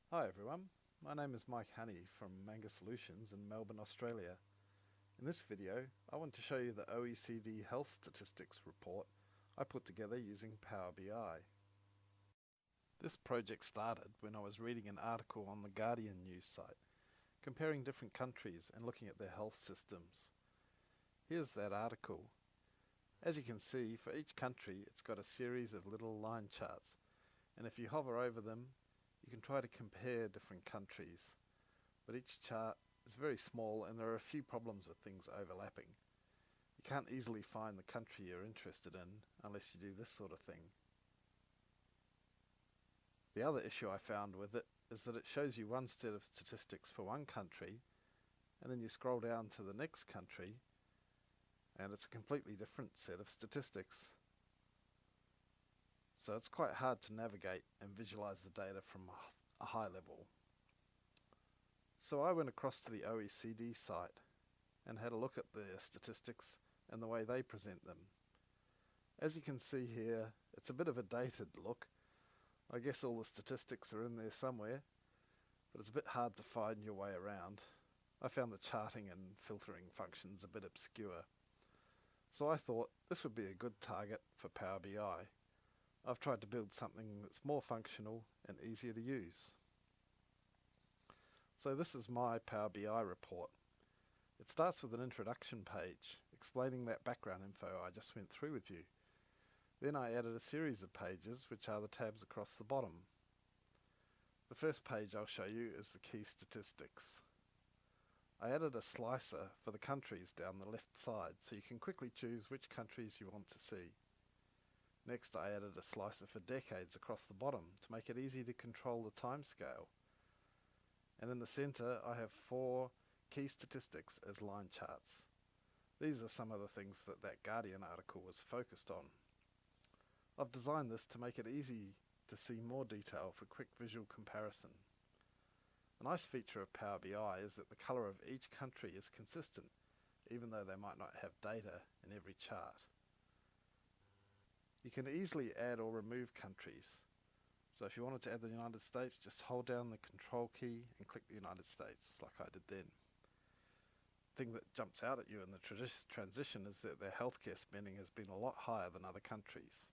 Hi everyone, my name is Mike Honey from Manga Solutions in Melbourne, Australia. In this video, I want to show you the OECD Health Statistics report I put together using Power BI. This project started when I was reading an article on the Guardian news site, comparing different countries and looking at their health systems. Here's that article. As you can see, for each country it's got a series of little line charts, and if you hover over them, you can try to compare different countries, but each chart is very small and there are a few problems with things overlapping. You can't easily find the country you're interested in unless you do this sort of thing. The other issue I found with it is that it shows you one set of statistics for one country, and then you scroll down to the next country and it's a completely different set of statistics. So it's quite hard to navigate and visualize the data from a high level. So I went across to the OECD site and had a look at their statistics and the way they present them. As you can see here, it's a bit of a dated look. I guess all the statistics are in there somewhere, but it's a bit hard to find your way around. I found the charting and filtering functions a bit obscure. So I thought this would be a good target for Power BI. I've tried to build something that's more functional and easier to use. So this is my Power BI report. It starts with an introduction page explaining that background info I just went through with you. Then I added a series of pages, which are the tabs across the bottom. The first page I'll show you is the key statistics. I added a slicer for the countries down the left side, so you can quickly choose which countries you want to see. Next, I added a slicer for decades across the bottom to make it easy to control the timescale. And in the center, I have 4 key statistics as line charts. These are some of the things that Guardian article was focused on. I've designed this to make it easy to see more detail for quick visual comparison. A nice feature of Power BI is that the color of each country is consistent, even though they might not have data in every chart. You can easily add or remove countries. So if you wanted to add the United States, just hold down the Control key and click the United States, like I did then. The thing that jumps out at you in the transition is that their healthcare spending has been a lot higher than other countries.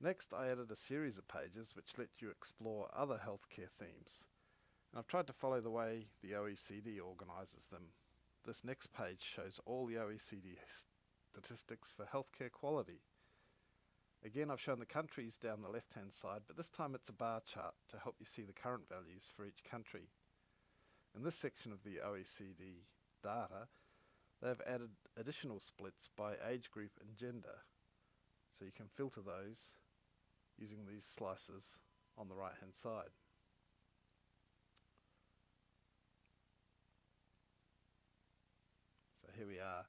Next, I added a series of pages which let you explore other healthcare themes. And I've tried to follow the way the OECD organises them. This next page shows all the OECD statistics for healthcare quality. Again, I've shown the countries down the left-hand side, but this time it's a bar chart to help you see the current values for each country. In this section of the OECD data, they've added additional splits by age group and gender, so you can filter those using these slices on the right-hand side. So here we are,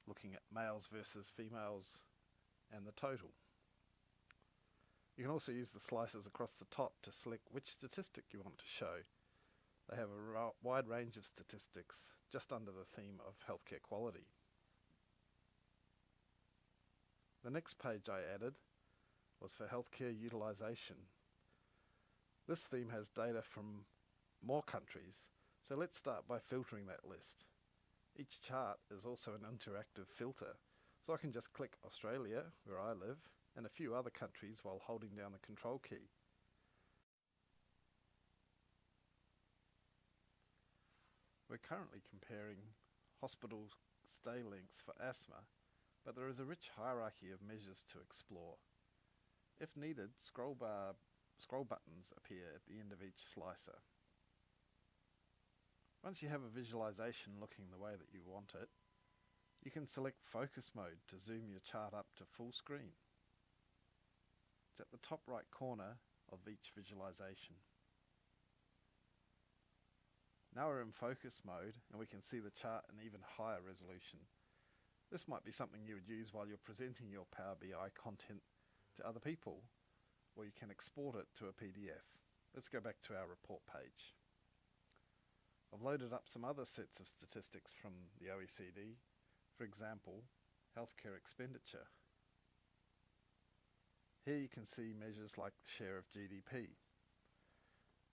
looking at males versus females and the total. You can also use the slices across the top to select which statistic you want to show. They have a wide range of statistics just under the theme of healthcare quality. The next page I added was for healthcare utilization. This theme has data from more countries, so let's start by filtering that list. Each chart is also an interactive filter, so I can just click Australia, where I live, and a few other countries while holding down the Control key. We're currently comparing hospital stay lengths for asthma, but there is a rich hierarchy of measures to explore. If needed, scroll buttons appear at the end of each slicer. Once you have a visualization looking the way that you want it, you can select focus mode to zoom your chart up to full screen. It's at the top right corner of each visualization. Now we're in focus mode and we can see the chart in even higher resolution. This might be something you would use while you're presenting your Power BI content to other people, or you can export it to a PDF. Let's go back to our report page. I've loaded up some other sets of statistics from the OECD, for example, healthcare expenditure. Here you can see measures like the share of GDP.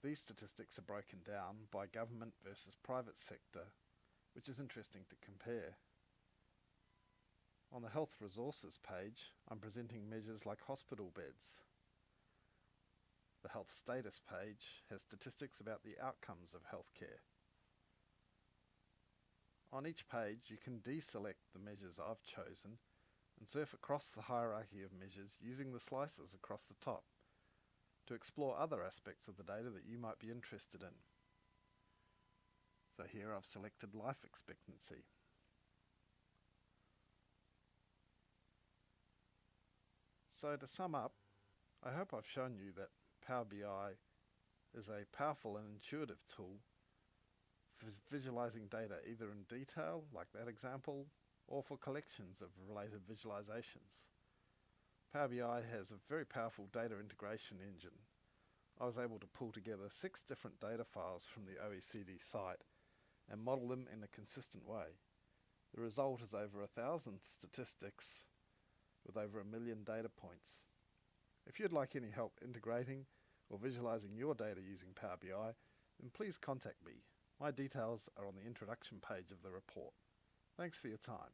These statistics are broken down by government versus private sector, which is interesting to compare. On the health resources page, I'm presenting measures like hospital beds. The health status page has statistics about the outcomes of healthcare. On each page, you can deselect the measures I've chosen and surf across the hierarchy of measures using the slices across the top to explore other aspects of the data that you might be interested in. So here I've selected life expectancy. So to sum up, I hope I've shown you that Power BI is a powerful and intuitive tool for visualizing data either in detail, like that example, or for collections of related visualizations. Power BI has a very powerful data integration engine. I was able to pull together 6 different data files from the OECD site and model them in a consistent way. The result is over 1,000 statistics with over 1 million data points. If you'd like any help integrating or visualizing your data using Power BI, then please contact me. My details are on the introduction page of the report. Thanks for your time.